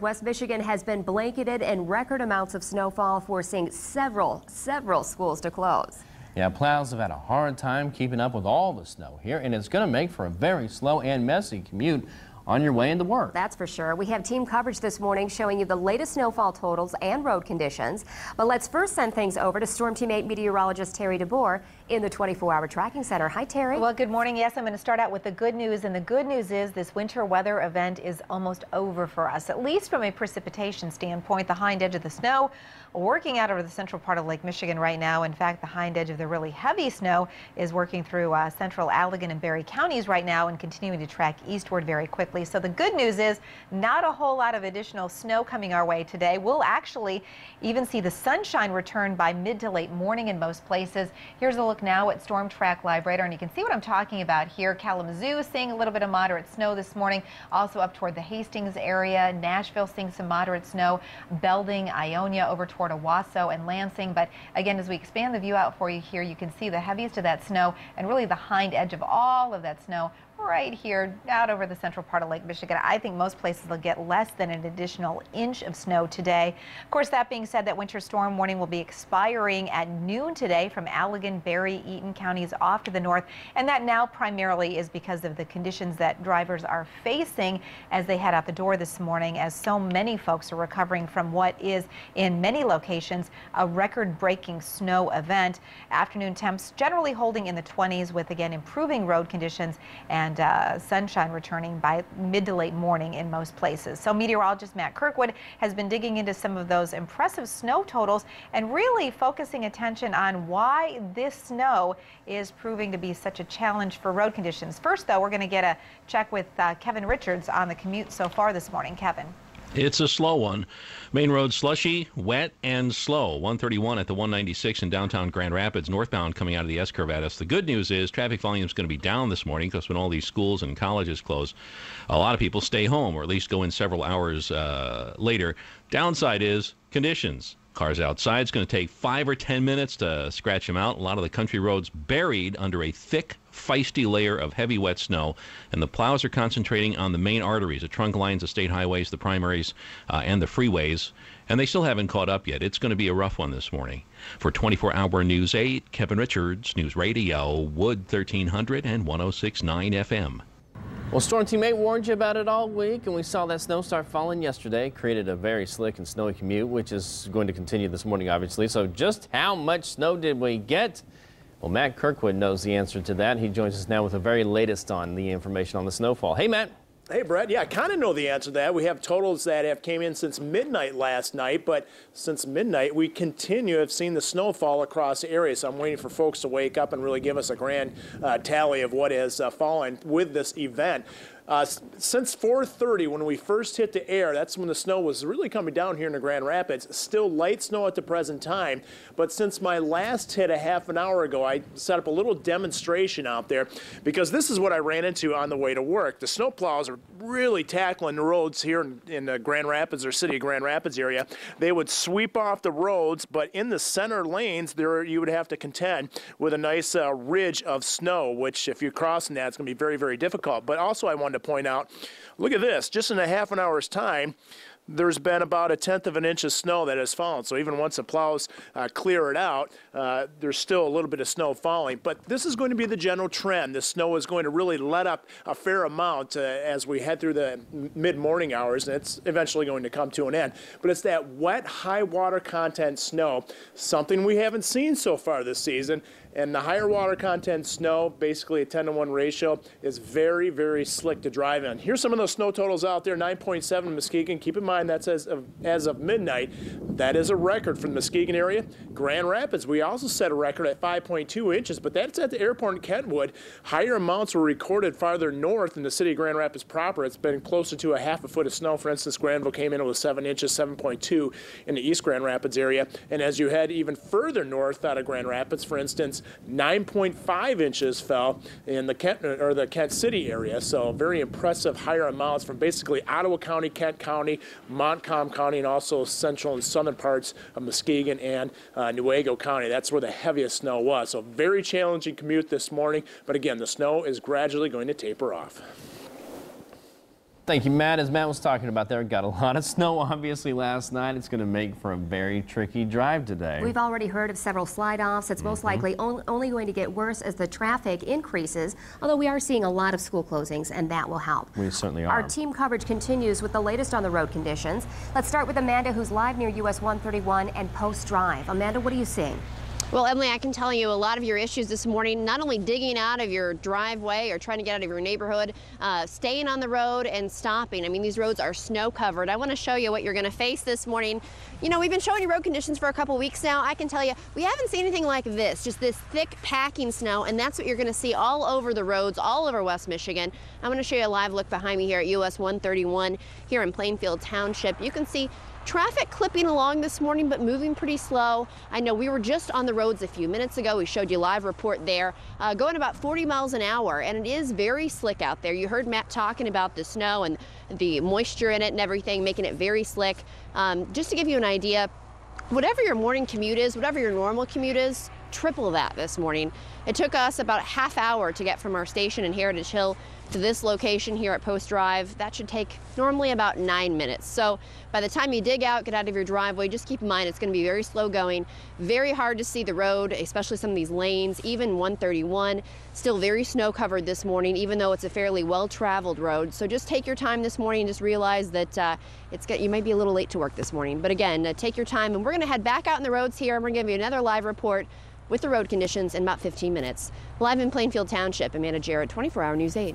West Michigan has been blanketed in record amounts of snowfall, forcing several schools to close. Yeah, plows have had a hard time keeping up with all the snow here, and it's going to make for a very slow and messy commute on your way into work. That's for sure. We have team coverage this morning showing you the latest snowfall totals and road conditions. But let's first send things over to Storm Team 8 meteorologist Terry DeBoer in the 24-hour tracking center. Hi, Terry. Well, good morning. Yes, I'm going to start out with the good news. And the good news is this winter weather event is almost over for us, at least from a precipitation standpoint. The hind edge of the snow working out over the central part of Lake Michigan right now. In fact, the hind edge of the really heavy snow is working through central Allegan and Berry counties right now and continuing to track eastward very quickly. So the good news is not a whole lot of additional snow coming our way today. We'll actually even see the sunshine return by mid to late morning in most places. Here's a look now at Storm Track Live Radar, and you can see what I'm talking about here. Kalamazoo seeing a little bit of moderate snow this morning, also up toward the Hastings area. Nashville seeing some moderate snow. Belding, Ionia over toward Owasso and Lansing. But again, as we expand the view out for you here, you can see the heaviest of that snow and really the hind edge of all of that snow right here out over the central part of Lake Michigan. I think most places will get less than an additional inch of snow today. Of course, that being said, that winter storm warning will be expiring at noon today from Allegan, Berry, Eaton counties off to the north. And that now primarily is because of the conditions that drivers are facing as they head out the door this morning, as so many folks are recovering from what is in many locations a record-breaking snow event. Afternoon temps generally holding in the 20s with, again, improving road conditions and sunshine returning by mid to late morning in most places. So meteorologist Matt Kirkwood has been digging into some of those impressive snow totals and really focusing attention on why this snow is proving to be such a challenge for road conditions. First, though, we're going to get a check with Kevin Richards on the commute so far this morning. Kevin. It's a slow one. Main road slushy, wet, and slow. 131 at the 196 in downtown Grand Rapids, northbound coming out of the S-curve at us. The good news is traffic volume is going to be down this morning because when all these schools and colleges close, a lot of people stay home or at least go in several hours later. Downside is conditions. Cars outside, it's going to take 5 or 10 minutes to scratch them out. A lot of the country roads buried under a thick, feisty layer of heavy wet snow, and the plows are concentrating on the main arteries, the trunk lines, the state highways, the primaries, and the freeways, and they still haven't caught up yet. It's going to be a rough one this morning. For 24-hour News 8, Kevin Richards, News Radio, Wood 1300 and 106.9 FM. Well, Storm Team 8 warned you about it all week, and we saw that snow start falling yesterday. Created a very slick and snowy commute, which is going to continue this morning, obviously. So just how much snow did we get? Well, Matt Kirkwood knows the answer to that. He joins us now with the very latest on the information on the snowfall. Hey, Matt. Hey, Brett. Yeah, I kind of know the answer to that. We have totals that have came in since midnight last night, but since midnight, we continue to have seen the snowfall across the area. So I'm waiting for folks to wake up and really give us a grand tally of what has fallen with this event. Since 4:30, when we first hit the air, that's when the snow was really coming down here in the Grand Rapids. Still light snow at the present time, but since my last hit a half an hour ago, I set up a little demonstration out there because this is what I ran into on the way to work. The snow plows are really tackling the roads here in the Grand Rapids or city of Grand Rapids area. They would sweep off the roads, but in the center lanes, there you would have to contend with a nice ridge of snow, which if you're crossing that, it's going to be very, very difficult. But also I wanted to point out, look at this, just in a half an hour's time, there's been about 1/10 of an inch of snow that has fallen. So even once the plows clear it out, there's still a little bit of snow falling. But this is going to be the general trend. The snow is going to really let up a fair amount as we head through the mid-morning hours, and it's eventually going to come to an end. But it's that wet, high water content snow, something we haven't seen so far this season. And the higher water content snow, basically a 10-to-1 ratio, is very, very slick to drive in. Here's some of those snow totals out there, 9.7 in Muskegon. Keep in mind that's as of midnight. That is a record for the Muskegon area. Grand Rapids, we also set a record at 5.2 inches, but that's at the airport in Kentwood. Higher amounts were recorded farther north in the city of Grand Rapids proper. It's been closer to a half a foot of snow. For instance, Granville came in with 7 inches, 7.2 in the East Grand Rapids area. And as you head even further north out of Grand Rapids, for instance, 9.5 inches fell in the Kent City area. So very impressive higher amounts from basically Ottawa County, Kent County, Montcalm County, and also central and southern parts of Muskegon and Newaygo County. That's where the heaviest snow was. So very challenging commute this morning. But again, the snow is gradually going to taper off. Thank you, Matt. As Matt was talking about there, got a lot of snow obviously last night. It's going to make for a very tricky drive today. We've already heard of several slide-offs. It's most likely only going to get worse as the traffic increases, although we are seeing a lot of school closings, and that will help. We certainly are. Our team coverage continues with the latest on the road conditions. Let's start with Amanda, who's live near US 131 and Post Drive. Amanda, what are you seeing? Well, Emily, I can tell you a lot of your issues this morning, not only digging out of your driveway or trying to get out of your neighborhood, staying on the road and stopping. I mean, these roads are snow covered. I want to show you what you're going to face this morning. You know, we've been showing you road conditions for a couple weeks now. I can tell you, we haven't seen anything like this, just this thick packing snow, and that's what you're going to see all over the roads, all over West Michigan. I'm going to show you a live look behind me here at US 131 here in Plainfield Township. You can see traffic clipping along this morning, but moving pretty slow. I know we were just on the roads a few minutes ago. We showed you a live report there, going about 40 miles an hour, and it is very slick out there. You heard Matt talking about the snow and the moisture in it and everything, making it very slick. Just to give you an idea, whatever your morning commute is, whatever your normal commute is, triple that this morning. It took us about a half hour to get from our station in Heritage Hill to this location here at Post Drive. That should take normally about 9 minutes. So by the time you dig out, get out of your driveway, just keep in mind it's going to be very slow going, very hard to see the road, especially some of these lanes, even 131, still very snow covered this morning, even though it's a fairly well-traveled road. So just take your time this morning and just realize that you might be a little late to work this morning. But again, take your time, and we're going to head back out in the roads here, and we're going to give you another live report with the road conditions in about 15 minutes. Live in Plainfield Township, Amanda Jarrett, 24 Hour News 8.